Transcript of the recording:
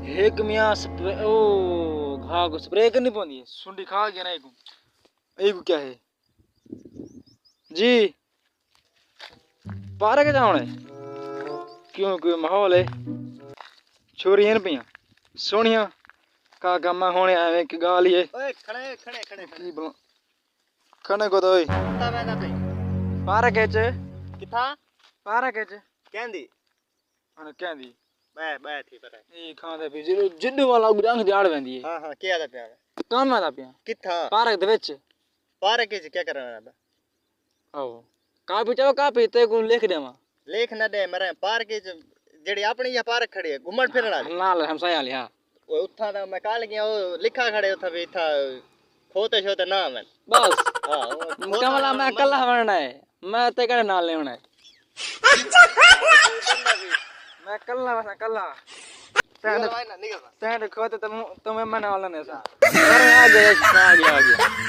एक मियाँ स्प्रे ओ घा को स्प्रे करनी पौंदी है सुंडी खा गया ना एक क्या है जी पार्क जाना है क्यों कोई माहौल है छोरियां न पियां सोहणियां का गम्मा होने एवें कि गाल ही है ओए खड़े खड़े खड़े की बोल खने को तो किथा वेंदा पई पार्क च किथा पार्क च कहंदी अन कहंदी बै थी पर ए खांदे पी जिड्डू वाला गुडंग जाड़ वेंदी है हां हां क्या दा पिया काम दा पिया किथा पार्क दे विच पार्क च क्या करना है ओ कापी चाहो कापी ते को लिख देवा लेख न दे मरे पार्क च जेड़ी अपनी या पार्क खड़ी है घुमण फिरण वाली नाल हमसाया वाली हां ओ उठा दा मैं काल गया ओ लिखा खड़े उठा भी था खोते छोते ना मैं बस हां कमला मैं कल्ला बनना है मैं ते करे नाल लेना है मैं कल्ला बस कल्ला तैन खोते तुम मैं नाल लेने सा आ गया आ गया